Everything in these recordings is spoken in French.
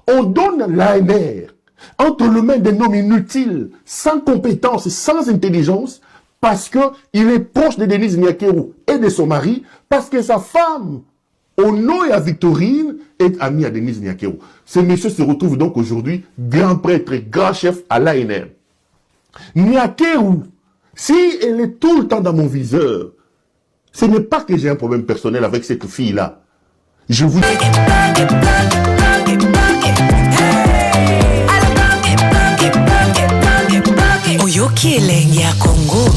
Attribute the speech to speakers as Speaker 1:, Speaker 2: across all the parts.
Speaker 1: On donne l'ANR entre les mains d'un homme inutile, sans compétence, sans intelligence, parce qu'il est proche de Denise Nyakeru et de son mari, parce que sa femme, Onoya Victorine, est amie à Denise Nyakeru. Ce monsieur se retrouve donc aujourd'hui grand prêtre, grand chef à l'ANR. Nyakeru, si elle est tout le temps dans mon viseur, ce n'est pas que j'ai un problème personnel avec cette fille-là. Je vous dis...
Speaker 2: Oyoki elengi ya Congo.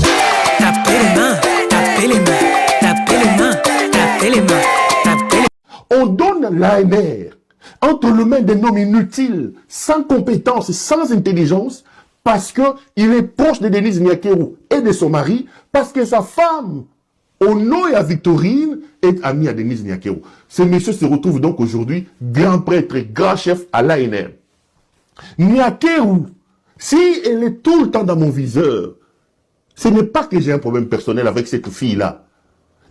Speaker 2: Tapez les mains, tapez les mains, tapez les mains, tapez les mains, tapez les mains.
Speaker 1: On donne l'ANR entre les mains d'un homme inutile, sans compétence, sans intelligence, parce qu'il est proche de Denise Nyakeru et de son mari, parce que sa femme, Onoya Victorine, est amie à Denise Nyakeru. Ce monsieur se retrouve donc aujourd'hui grand prêtre, grand chef à l'ANR. Nyakeru, si elle est tout le temps dans mon viseur, ce n'est pas que j'ai un problème personnel avec cette fille-là.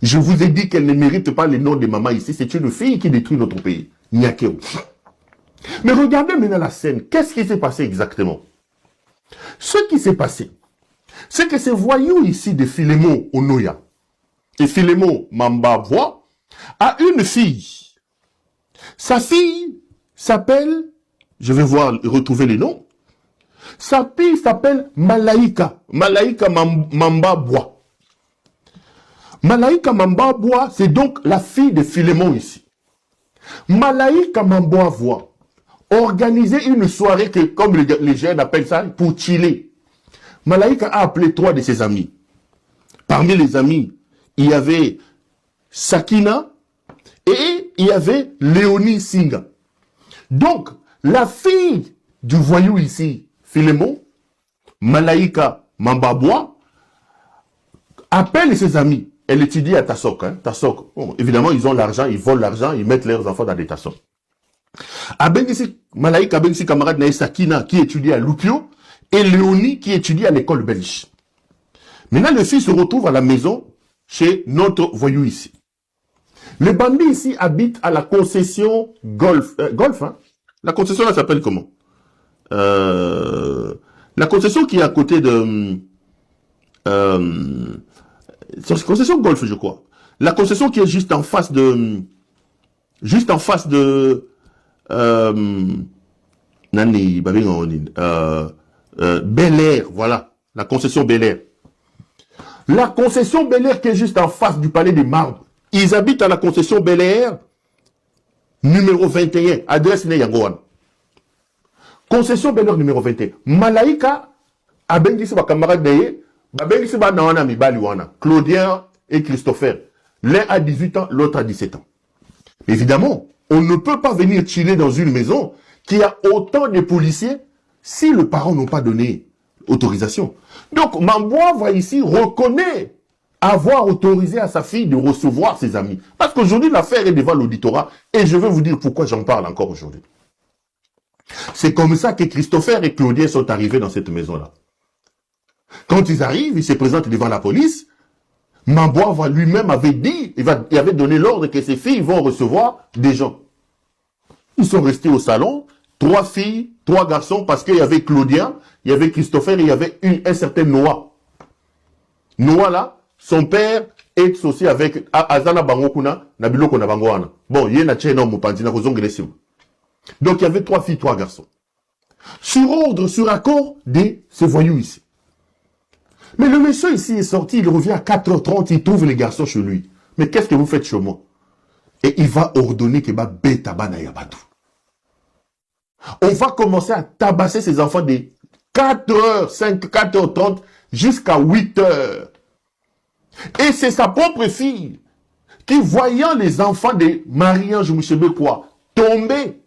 Speaker 1: Je vous ai dit qu'elle ne mérite pas le nom de maman ici. C'est une fille qui détruit notre pays. Nyakeru. Mais regardez maintenant la scène. Qu'est-ce qui s'est passé exactement? Ce qui s'est passé, c'est que ces voyous ici de Philémon Onoya et Philémon Mambavois a une fille. Sa fille s'appelle, je vais retrouver les noms. Sa fille s'appelle Malaïka. Malaïka Mambabois. Malaïka Mambabois, c'est donc la fille de Philémon ici. Malaïka Mambabois organisait une soirée que, comme les jeunes appellent ça, pour chiller. Malaïka a appelé 3 de ses amis. Parmi les amis, il y avait Sakina et il y avait Léonie Singa. Donc, la fille du voyou ici, Philémon, Malaïka Mambabois, appelle ses amis. Elle étudie à Tassok. Hein, Tassok. Bon, évidemment, ils ont l'argent, ils volent l'argent, ils mettent leurs enfants dans des Tassok. Malaïka Abensi camarade Naï Sakina qui étudie à Loupio et Léonie qui étudie à l'école belge. Maintenant, le fils se retrouve à la maison chez notre voyou ici. Le bandit ici habite à la concession Golf. Golf, hein? La concession là s'appelle comment? La concession qui est à côté de... c'est concession Golf, je crois. La concession qui est juste en face de... Nani, Bel Air, voilà. La concession Bel Air. La concession Bel Air qui est juste en face du palais des Marbres. Ils habitent à la concession Bel Air, numéro 21, adresse Neyangoan. Concession Bel Air numéro 21. Malaïka, Abengisi ba camarade Neye, Babengisi ba nawana mibali wana. Claudien et Christopher. L'un a 18 ans, l'autre a 17 ans. Évidemment, on ne peut pas venir chiller dans une maison qui a autant de policiers si les parents n'ont pas donné autorisation. Donc, Mamboa va ici reconnaît avoir autorisé à sa fille de recevoir ses amis. Parce qu'aujourd'hui, l'affaire est devant l'auditorat et je vais vous dire pourquoi j'en parle encore aujourd'hui. C'est comme ça que Christopher et Claudien sont arrivés dans cette maison-là. Quand ils arrivent, ils se présentent devant la police. Mamboa lui-même avait dit, il avait donné l'ordre que ses filles vont recevoir des gens. Ils sont restés au salon, 3 filles, 3 garçons, parce qu'il y avait Claudien, il y avait Christopher et il y avait un certain Noah. Noah là, son père est aussi avec Azana Bangokuna, Nabiloko Nabangoana. Bon, il y a une chaîne Mopantina, donc il y avait 3 filles, 3 garçons. Sur ordre, sur accord de ces voyous ici. Mais le monsieur ici est sorti, il revient à 4h30, il trouve les garçons chez lui. Mais qu'est-ce que vous faites chez moi? Et il va ordonner que on va commencer à tabasser ces enfants de 4h05, 4h30 jusqu'à 8h. Et c'est sa propre fille qui, voyant les enfants de Marie-Ange Mouchébekwa tomber,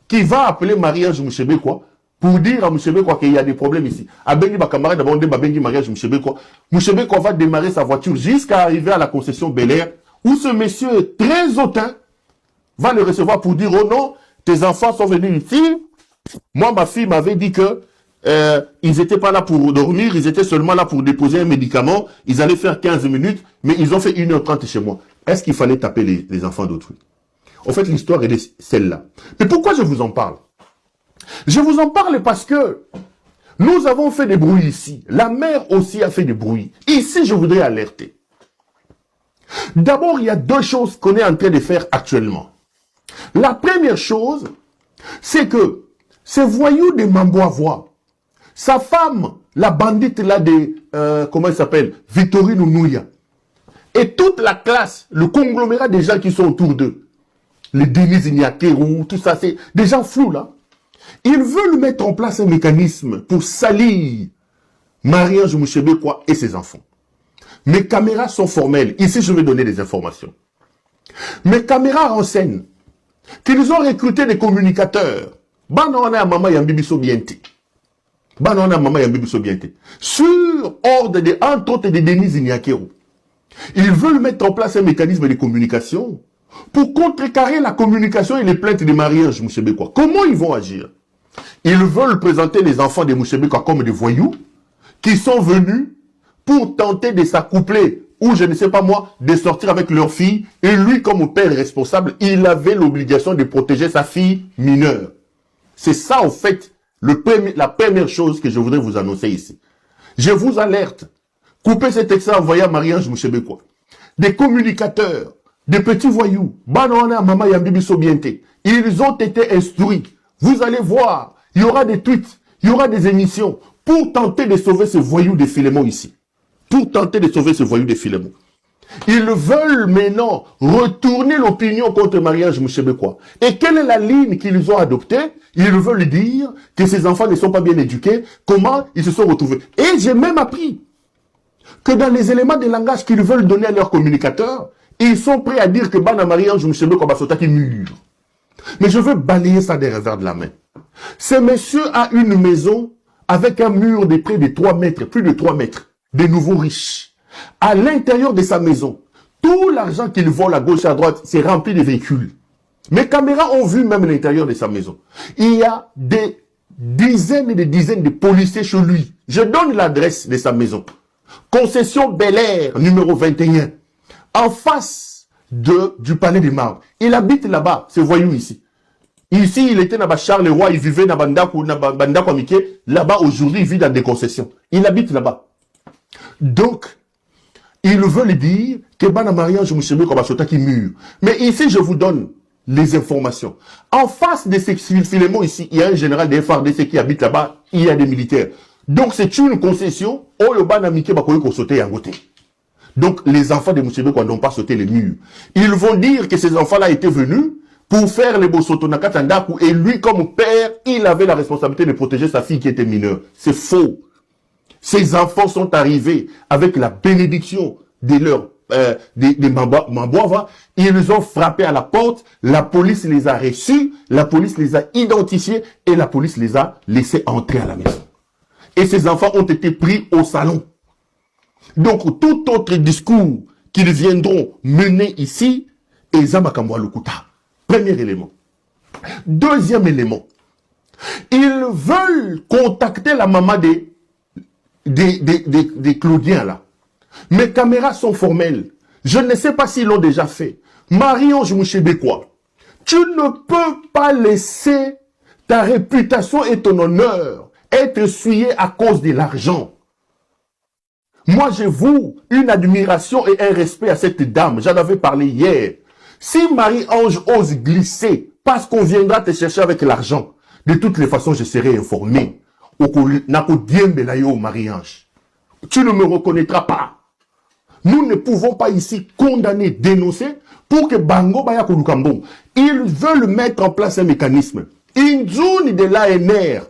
Speaker 1: qui va appeler Marie-Ange Mouchébekwa pour dire à Mouchébekwa qu'il y a des problèmes ici. Abengi Bakamara d'abord de Babengi Marie-Ange Mouchébekwa. Mouchébekwa va démarrer sa voiture jusqu'à arriver à la concession Bel Air où ce monsieur est très hautain va le recevoir pour dire oh non, tes enfants sont venus ici. Moi, ma fille m'avait dit que ils n'étaient pas là pour dormir, ils étaient seulement là pour déposer un médicament. Ils allaient faire 15 minutes, mais ils ont fait 1h30 chez moi. Est-ce qu'il fallait taper les enfants d'autrui? En fait, l'histoire est celle-là. Mais pourquoi je vous en parle? Je vous en parle parce que nous avons fait des bruits ici. La mère aussi a fait des bruits. Ici, je voudrais alerter. D'abord, il y a deux choses qu'on est en train de faire actuellement. La première chose, c'est que ce voyou de Mamboavoie, sa femme, la bandite là de, comment elle s'appelle, Victorine Ounouya, et toute la classe, le conglomérat des gens qui sont autour d'eux, les Denis Ignakerou, tout ça, c'est des gens flous là. Ils veulent mettre en place un mécanisme pour salir Marie-Ange Mouchébékwa et ses enfants. Mes caméras sont formelles. Ici, je vais donner des informations. Mes caméras renseignent qu'ils ont recruté des communicateurs. Banana Mama Yambibiso Biente. Banana Mama Yambibiso Biente. Sur ordre de, entre autres, de Denis Ignakerou. Ils veulent mettre en place un mécanisme de communication pour contrecarrer la communication et les plaintes de Marie-Ange Mouchébékwa. Comment ils vont agir? Ils veulent présenter les enfants de Mouchébékwa comme des voyous qui sont venus pour tenter de s'accoupler ou je ne sais pas moi, de sortir avec leur fille. Et lui, comme père responsable, il avait l'obligation de protéger sa fille mineure. C'est ça, en fait, la première chose que je voudrais vous annoncer ici. Je vous alerte. Coupez cet extrait envoyé à Marie-Ange Mouchébékwa. Des communicateurs, des petits voyous, Banana Mama Yambibiso Biente, ils ont été instruits. Vous allez voir, il y aura des tweets, il y aura des émissions pour tenter de sauver ce voyou de Philémon ici. Pour tenter de sauver ce voyou de Philémon. Ils veulent maintenant retourner l'opinion contre Marie-Ange Mouchébékwa. Et quelle est la ligne qu'ils ont adoptée? Ils veulent dire que ces enfants ne sont pas bien éduqués. Comment ils se sont retrouvés? Et j'ai même appris que dans les éléments de langage qu'ils veulent donner à leurs communicateurs, ils sont prêts à dire que Bana Marie-Ange Mouchébékwa Basota qui mûre. Mais je veux balayer ça des revers de la main. Ce monsieur a une maison avec un mur de près de 3 mètres, plus de 3 mètres, des nouveaux riches. À l'intérieur de sa maison, tout l'argent qu'il vole à gauche et à droite, c'est rempli de véhicules. Mes caméras ont vu même l'intérieur de sa maison. Il y a des dizaines et des dizaines de policiers chez lui. Je donne l'adresse de sa maison. Concession Bel Air, numéro 21. En face du Palais des Marbres. Il habite là-bas, ce voyou ici. Ici, il était dans Charleroi, il vivait dans Bandako Amike. Là-bas, aujourd'hui, il vit dans des concessions. Il habite là-bas. Donc, ils veulent dire que Bana Marie-Ange Mouchébékwa Basota qui mûre. Mais ici, je vous donne les informations. En face de ces Philémon ici, il y a un général des FARDC qui habite là-bas, il y a des militaires. Donc, c'est une concession. Donc, les enfants de Mouchébékwa n'ont pas sauté les murs. Ils vont dire que ces enfants-là étaient venus pour faire les Bosoto Nakatandaku. Et lui, comme père, il avait la responsabilité de protéger sa fille qui était mineure. C'est faux. Ces enfants sont arrivés avec la bénédiction de leur de Mamboava. Ils ont frappé à la porte. La police les a reçus. La police les a identifiés. Et la police les a laissés entrer à la maison. Et ces enfants ont été pris au salon. Donc, tout autre discours qu'ils viendront mener ici, est Zamakamwa Lukuta. Premier élément. Deuxième élément. Ils veulent contacter la maman des Claudiens là. Mes caméras sont formelles. Je ne sais pas s'ils l'ont déjà fait. Marie-Ange Mouchébékwa, tu ne peux pas laisser ta réputation et ton honneur être essuyés à cause de l'argent. Moi, je voue une admiration et un respect à cette dame. J'en avais parlé hier. Si Marie-Ange ose glisser parce qu'on viendra te chercher avec l'argent, de toutes les façons, je serai informé. Marie-Ange. Tu ne me reconnaîtras pas. Nous ne pouvons pas ici condamner, dénoncer pour que Bango Baya Kolukambo. Ils veulent mettre en place un mécanisme. Une zone de l'ANR.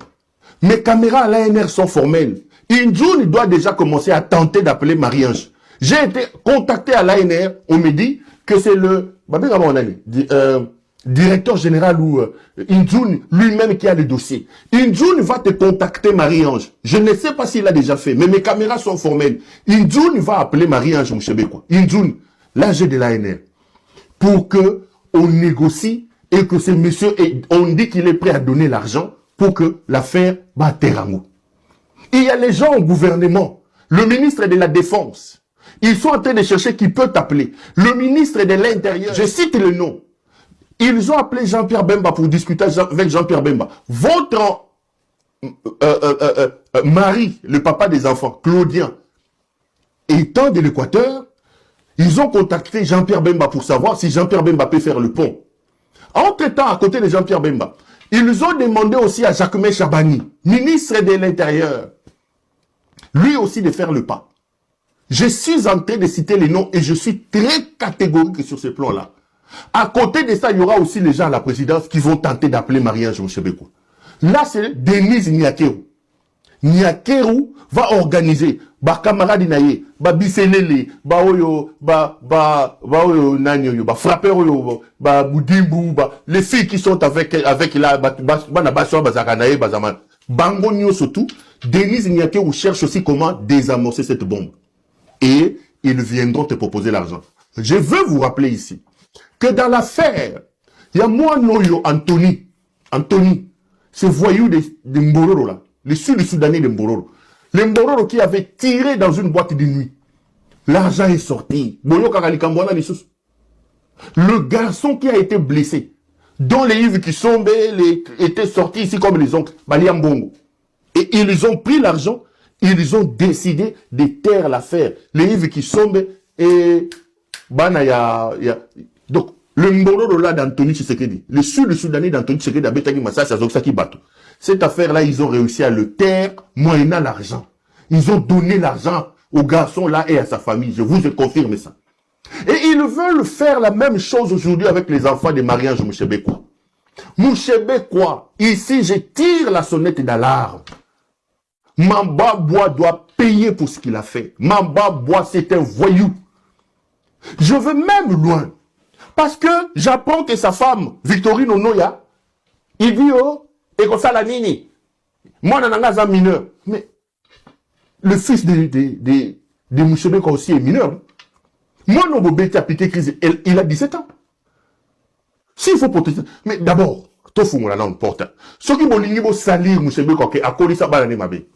Speaker 1: Mes caméras à l'ANR sont formelles. Une zone doit déjà commencer à tenter d'appeler Marie-Ange. J'ai été contacté à l'ANR. On me dit que c'est le directeur général ou Inzoun lui-même qui a le dossier. Inzoun va te contacter Marie-Ange. Je ne sais pas s'il l'a déjà fait, mais mes caméras sont formelles. Inzoun va appeler Marie-Ange Mouchébékwa. Inzoun, l'AG de l'ANR, pour que on négocie et que ce monsieur, on dit qu'il est prêt à donner l'argent pour que l'affaire bat terrango. Il y a les gens au gouvernement, le ministre de la Défense. Ils sont en train de chercher qui peut t'appeler. Le ministre de l'Intérieur, je cite le nom. Ils ont appelé Jean-Pierre Bemba pour discuter avec Jean-Pierre Bemba. Votre mari, le papa des enfants, Claudien, étant de l'Équateur, ils ont contacté Jean-Pierre Bemba pour savoir si Jean-Pierre Bemba peut faire le pont. Entre-temps, à côté de Jean-Pierre Bemba, ils ont demandé aussi à Jacquemain Chabani, ministre de l'Intérieur, lui aussi de faire le pas. Je suis en train de citer les noms et je suis très catégorique sur ce plan-là. À côté de ça, il y aura aussi les gens à la présidence qui vont tenter d'appeler Marie-Ange Mouchebeko. Là, c'est Denise Niakeru. Niakeru va organiser ba camarade naye, ba biselele, ba oyo, ba nani oyo, ba frappeur oyo, ba boudimbu, ba les filles qui sont avec la na baso bazakanaye bazama. Bango nyo surtout, Denise Niakeru cherche aussi comment désamorcer cette bombe. Et ils viendront te proposer l'argent. Je veux vous rappeler ici que dans l'affaire, il y a moi Noyo Anthony, ce voyou de Mbororo là, le sud-soudanais de Mbororo. Le Mbororo qui avait tiré dans une boîte de nuit. L'argent est sorti. Le garçon qui a été blessé, dont les Yves qui sont étaient sortis ici comme les oncles, Baliambongo. Et ils ont pris l'argent, ils ont décidé de taire l'affaire. Les Yves qui sont et donc le Mbororo là d'Anthony Tshisekedi, le sud-soudanais d'Anthony Tshisekedi a bétani Massa Sazokisaki Bato. Cette affaire-là, ils ont réussi à le taire moyennant l'argent. Ils ont donné l'argent au garçon là et à sa famille. Je vous confirme ça. Et ils veulent faire la même chose aujourd'hui avec les enfants de Marie-Ange Mouchebekwa. Mouchebekwa, ici je tire la sonnette d'alarme. Mamba Bois doit payer pour ce qu'il a fait. Mamba Bois, c'est un voyou. Je vais même loin. Parce que j'apprends que sa femme, Victorine Onoya, il dit, oh, et comme ça la nini. Moi, on a un mineur. Mais le fils de Mouchebekwa aussi est mineur. Moi, non, Bobé, a piqué crise. Il a 17 ans. S'il faut protester. Mais d'abord, tout fou, la langue porte. Ce qui vont salir Mouchebekwa, à cause ça, banane mabé.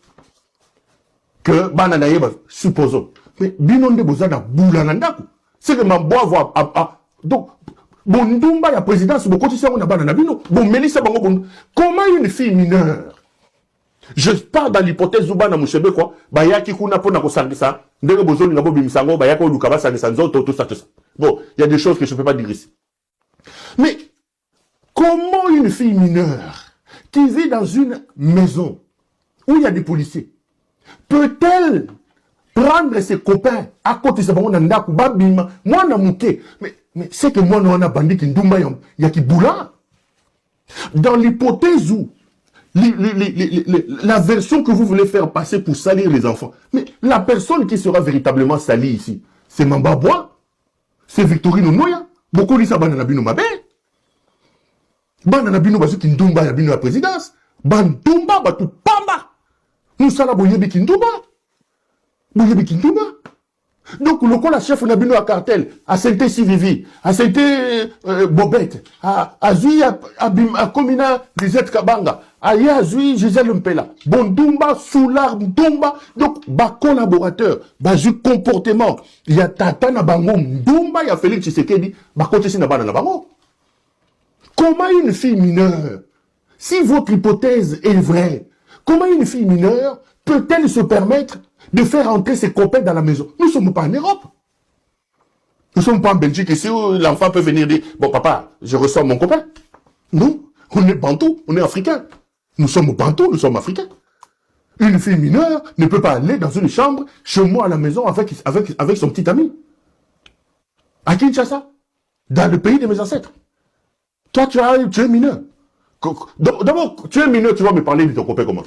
Speaker 1: Que bananaye, supposons. Mais binonde bozana boulanandaku. C'est que ma bois voit. Donc, bon, Ndumba, la présidence, bon, quand tu sais, on a banana bino. Bon, Mélissa, bon, comment une fille mineure? Je pars dans l'hypothèse Zouba na Mouchebe, quoi. Bayaki kuna pona ko sangisa. Ndenge bozoni ngabo bimisango, bayako lukaba sangisa nzoto, tout ça. Bon, il y a des choses que je ne peux pas dire ici. Mais, comment une fille mineure qui vit dans une maison où il y a des policiers peut-elle prendre ses copains à côté de sa bango nandaku babima moi na muke mais c'est que moi on a bandit qui ndumba ya ki boula dans l'hypothèse où la version que vous voulez faire passer pour salir les enfants, mais la personne qui sera véritablement salie ici, c'est Mamba Bois, c'est Victorine Onoya, beaucoup disent ça banana bino mabe, banana bino basu ki ndumba ya bino la présidence, bandumba batu pamba, nous sala boyebi ki ndumba. Donc, le coup, la chef n'a bino à cartel, à Sainte Sivivi, à Sainte Bobette, à Zui, à Komina, Lisette Kabanga, à Yazui, Gisèle Mpela, Bondumba, Soular, Ndumba, donc, bas collaborateur, bas comportement, il y a Tata Nabango, Ndumba, il y a Félix Tshisekedi, bas côté si Nabana Nabango. Comment une fille mineure, si votre hypothèse est vraie, comment une fille mineure peut-elle se permettre de faire entrer ses copains dans la maison? Nous ne sommes pas en Europe. Nous ne sommes pas en Belgique. Ici où l'enfant peut venir dire, bon papa, je reçois mon copain. Non, on est bantou, on est africain. Nous sommes bantou, nous sommes africains. Une fille mineure ne peut pas aller dans une chambre chez moi à la maison avec son petit ami. À Kinshasa, dans le pays de mes ancêtres. Toi, tu es mineur. D'abord, tu es mineur, tu vas me parler de ton copain comment?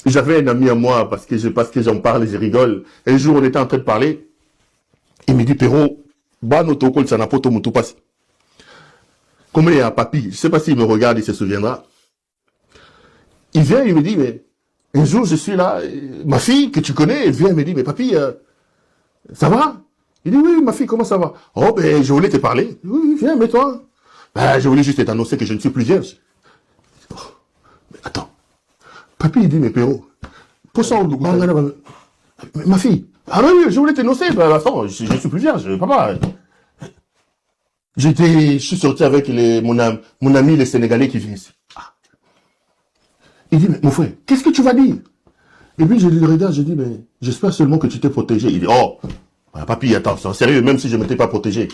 Speaker 1: J'avais un ami à moi parce que j'en parle et je rigole. Un jour, on était en train de parler. Il me dit, Perro, comment il y a papy? Je ne sais pas s'il me regarde, il se souviendra. Il vient, il me dit, mais un jour, je suis là, ma fille que tu connais, elle vient, elle me dit, mais papy, ça va? Il dit, oui, ma fille, comment ça va? Oh, ben, je voulais te parler. Oui, viens, mets-toi. Ben, je voulais juste t'annoncer que je ne suis plus vierge. Oh, mais attends. Papy, il dit, mais Péro, pour ça, ma fille, Ah oui, je voulais t'énoncer. Ben, attends, je suis plus vierge, papa. Je suis sorti avec mon ami, les Sénégalais qui viennent ici. Ah. Il dit, mais mon frère, qu'est-ce que tu vas dire? Et puis je lui regarde, je dis, mais j'espère seulement que tu t'es protégé. Il dit, oh, papy, attends, c'est sérieux, même si je ne m'étais pas protégé.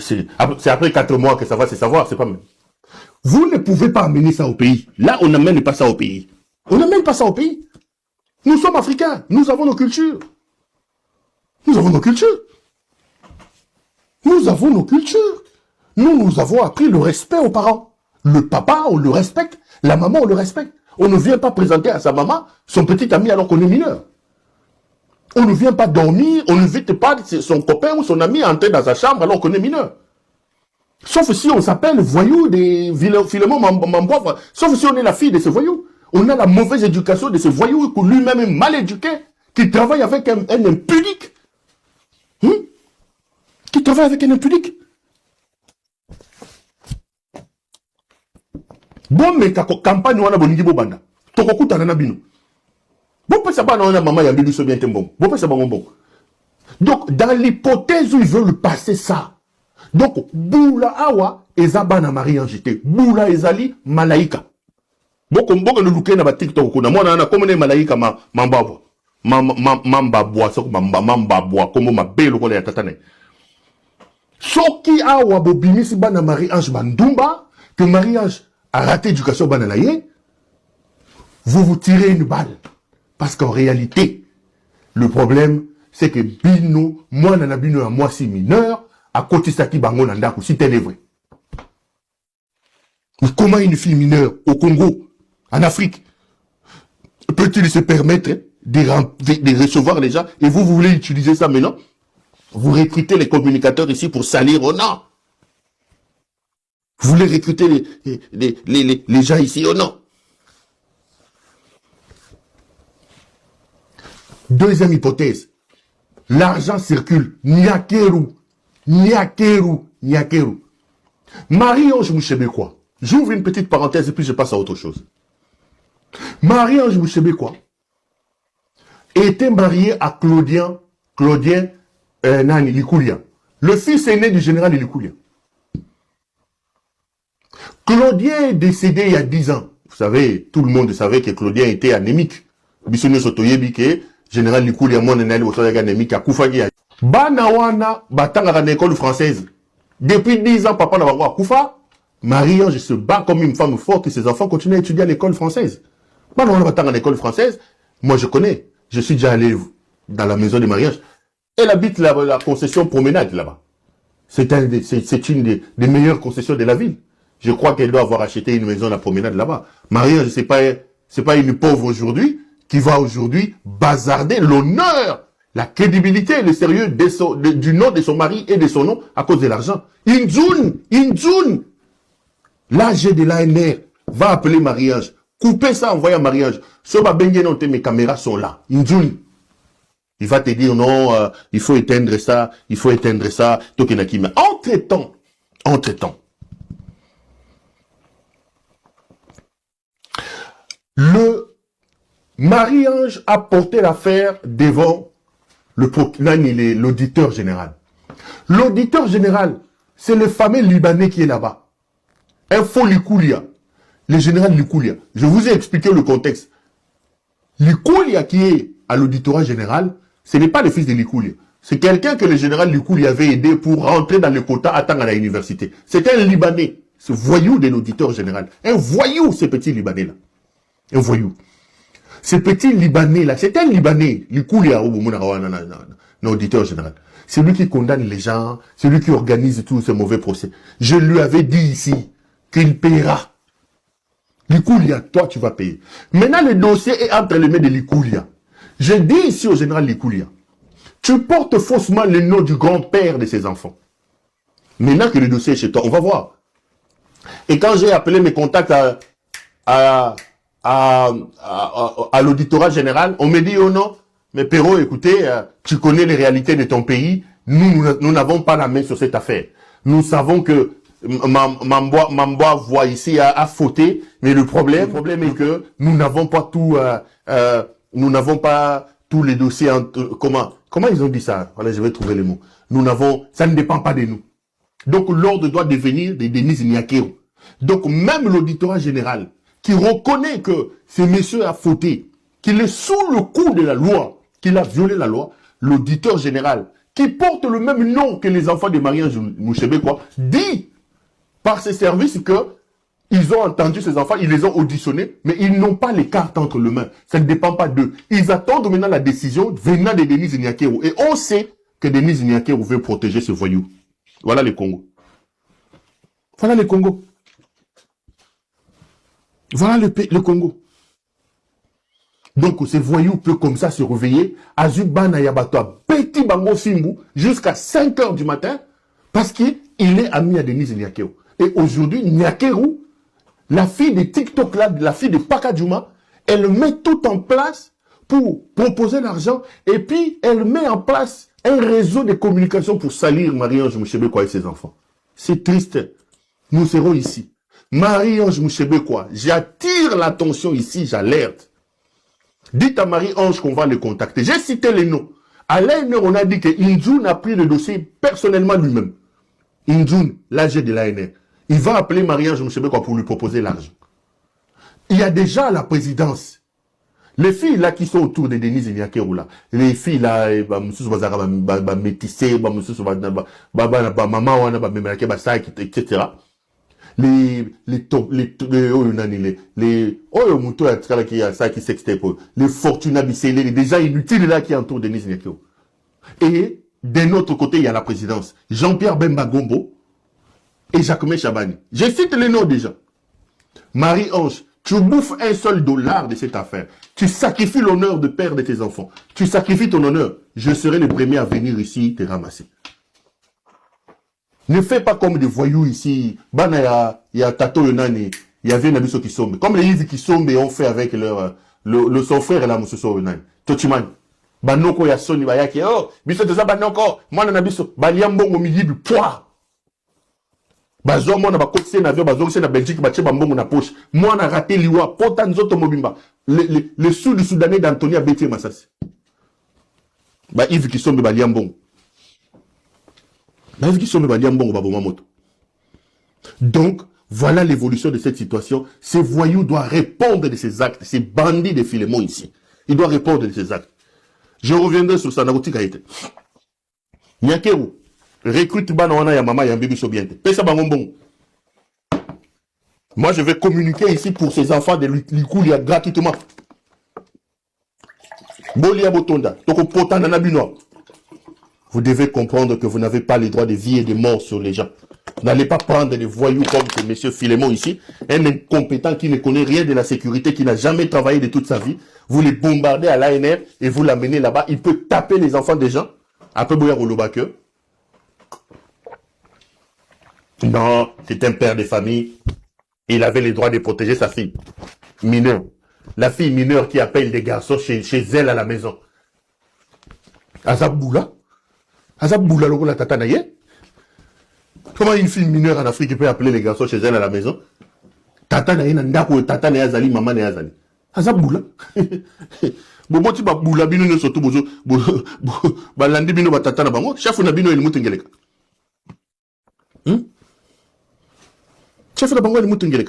Speaker 1: C'est après 4 mois que ça va se savoir, c'est pas même. Vous ne pouvez pas amener ça au pays. Là, on n'amène pas ça au pays. On n'amène pas ça au pays. Nous sommes africains, nous avons nos cultures. Nous avons nos cultures. Nous avons nos cultures. Nous avons appris le respect aux parents. Le papa, on le respecte. La maman, on le respecte. On ne vient pas présenter à sa maman son petit ami alors qu'on est mineur. On ne vient pas dormir, on n'invite pas son copain ou son ami à entrer dans sa chambre alors qu'on est mineur. Sauf si on s'appelle voyou des Philémon Mamboivre. Sauf si on est la fille de ce voyou. On a la mauvaise éducation de ce voyou qui lui-même est mal éduqué, qui travaille avec un impudique. Qui travaille avec un impudique. Bon, mais campagne wana boningi bobanda. Tokokuta na bino. Bon, pas ça ba na maman ya bilu so bien tembo. Bon, pas ça ba ngombo. Donc, dans l'hypothèse où ils veulent passer ça, donc, Boula Awa, Ezaba na Marie-Ange te. Boula Ezali, Malaika. Boko mboka no luke na ba TikTok kuna. Mwana na komone Malaika mambabwa. Mambabwa, sok mambabwa, komo mabelo kole ya tatane. Soki Awa bobimisi ba na Marie-Ange bandumba, que Marie-Ange a raté l'éducation bananaye, vous vous tirez une balle. Parce qu'en réalité, le problème, c'est que Bino, moi, nana Bino, à moi, si mineur, à côté Saki Bango Nandaku, si tel est vrai. Mais comment une fille mineure au Congo, en Afrique, peut-il se permettre de recevoir les gens et vous voulez utiliser ça maintenant? Vous recrutez les communicateurs ici pour salir au nom. Vous voulez recruter les gens ici ou non? Deuxième hypothèse. L'argent circule. Nyakeru. Marie-Ange Mouchébékwa. J'ouvre une petite parenthèse et puis je passe à autre chose. Marie-Ange Mouchébékwa était mariée à Claudien Nani Likoulia. Le fils aîné du général Likoulia. Claudien est décédé il y a 10 ans. Vous savez, tout le monde savait que Claudien était anémique. Bissoune Sotoyebi que général Likoulia mon anémique à Koufagi. Banawana batanga dans l'école française. Depuis 10 ans, papa n'a pas Koufa. Marie-Ange se bat comme une femme forte et ses enfants continuent à étudier à l'école française. Banawana batanga dans l'école française. Moi, je connais. Je suis déjà allé dans la maison de Marie-Ange. Elle habite la concession promenade là-bas. C'est une des meilleures concessions de la ville. Je crois qu'elle doit avoir acheté une maison à la promenade là-bas. Marie-Ange, c'est pas une pauvre aujourd'hui qui va aujourd'hui bazarder l'honneur, la crédibilité et le sérieux du nom de son mari et de son nom à cause de l'argent. Inzoun, l'AG de l'ANR va appeler Marie-Ange. Coupez ça, envoyez à Marie-Ange. Mes caméras sont là. Inzoun. Il va te dire non, il faut éteindre ça. Mais entre-temps, le Marie-Ange a porté l'affaire devant l'auditeur général. L'auditeur général, c'est le fameux Libanais qui est là-bas. Info Likoulia. Le général Likoulia. Je vous ai expliqué le contexte. Likoulia qui est à l'auditorat général, ce n'est pas le fils de Likoulia. C'est quelqu'un que le général Likoulia avait aidé pour rentrer dans le quota à temps à l'université. C'est un Libanais. Ce voyou de l'auditeur général. Un voyou, ce petit Libanais-là. Un voyou. Ce petit Libanais-là, c'est un Libanais, Likoulia, l'auditeur général. C'est lui qui condamne les gens, c'est lui qui organise tous ces mauvais procès. Je lui avais dit ici qu'il paiera. Likoulia, toi tu vas payer. Maintenant le dossier est entre les mains de Likoulia. Je dis ici au général Likoulia, tu portes faussement le nom du grand-père de ses enfants. Maintenant que le dossier est chez toi, on va voir. Et quand j'ai appelé mes contacts à l'auditorat général, on me dit oh non, mais Perrault, écoutez, tu connais les réalités de ton pays, nous n'avons pas la main sur cette affaire. Nous savons que Mamboa voit ici à fauter, mais le problème est que nous n'avons pas tous les dossiers comment ils ont dit ça? Voilà, je vais trouver les mots. Ça ne dépend pas de nous. Donc l'ordre doit devenir de Denis Nyakero. Donc même l'auditorat général qui reconnaît que ce monsieur a fauté, qu'il est sous le coup de la loi, qu'il a violé la loi, l'auditeur général qui porte le même nom que les enfants de Marie-Ange Mouchebe, dit par ses services que ils ont entendu ces enfants, ils les ont auditionnés, mais ils n'ont pas les cartes entre les mains. Ça ne dépend pas d'eux. Ils attendent maintenant la décision venant de Denis Nyakero. Et on sait que Denis Nyakero veut protéger ce voyou. Voilà le Congo. Voilà le Congo. Voilà le Congo. Donc, ce voyou peut comme ça se réveiller, Azubana Yabatoa, petit bango Simbu, jusqu'à 5 h du matin, parce qu'il est ami à Denis Nyakero. Et aujourd'hui, Nyakero, la fille de TikTok là, la fille de Pakadjouma, elle met tout en place pour proposer l'argent, et puis elle met en place un réseau de communication pour salir Marie-Ange Mouchebe et ses enfants. C'est triste. Nous serons ici. Marie-Ange Mouchebe, j'attire l'attention ici, j'alerte. Dites à Marie-Ange qu'on va le contacter. J'ai cité les noms. À l'ANR, on a dit que Injoun a pris le dossier personnellement lui-même. Injoun, l'AG de l'ANR. Il va appeler Marie-Ange Mouchebe pour lui proposer l'argent. Il y a déjà à la présidence. Les filles là qui sont autour de Denis Nyakero là, les filles là, etc. Les fortunats bicellés, les gens inutiles là qui entourent Denis Nyakero. Et d'un autre côté, il y a la présidence. Jean-Pierre Bemba Gombo et Jacques Chabani. Je cite les noms déjà. Marie-Ange, tu bouffes $1 de cette affaire. Tu sacrifies l'honneur de père de tes enfants. Tu sacrifies ton honneur. Je serai le premier à venir ici te ramasser. Ne fais pas comme des voyous ici. Bana ya Tato Yonani. Il y avait un abisso qui sombe. Comme les Yves qui sombent ont fait avec son frère là, Moussou Yonani. Tochiman. Banoko ya Soni Bayaki. Oh, biso de Banoko. Moi, n'abisso. Baliambongo midi du poids. Bazo moi na ba côté na avion bazo c'est na Belgique ba tcheba mbongo na poche moi na raté liwa pota nzoto mobimba le sud du Soudanais d'Anthony a bété Massassi ba Yves qui sombe ba liambongo ba Yves qui sombe ba liambongo ba bomamoto. Donc voilà l'évolution de cette situation. Ce voyou doit répondre de ses actes, ces bandits de Philémon ici. Il doit répondre de ses actes. Je reviendrai sur ça na rotika été. Nyakero recrute Banawana ya mama ya Mbibi Sobiente. Pesa bangombong. Moi, je vais communiquer ici pour ces enfants de Likoulia gratuitement. Bolia Botonda. Toko Potana Nabino. Vous devez comprendre que vous n'avez pas les droits de vie et de mort sur les gens. Vous n'allez pas prendre des voyous comme ce monsieur Philémon ici, un incompétent qui ne connaît rien de la sécurité, qui n'a jamais travaillé de toute sa vie. Vous les bombardez à l'ANR et vous l'amenez là-bas. Il peut taper les enfants des gens. Après, Boya Rolobake. Non, c'est un père de famille. Il avait le droit de protéger sa fille mineure. La fille mineure qui appelle des garçons chez elle à la maison. Azaboula. Azaboula, la tata naye. Comment une fille mineure en Afrique peut appeler les garçons chez elle à la maison? Tata naye nandako, tata naye azali, maman naye azali. Azaboula. Bobo ti ba boula bino ne soto bozo. Balandi bino ba tata na bango. Chafu na bino elimutu ngeleka. Chef de Bango, il est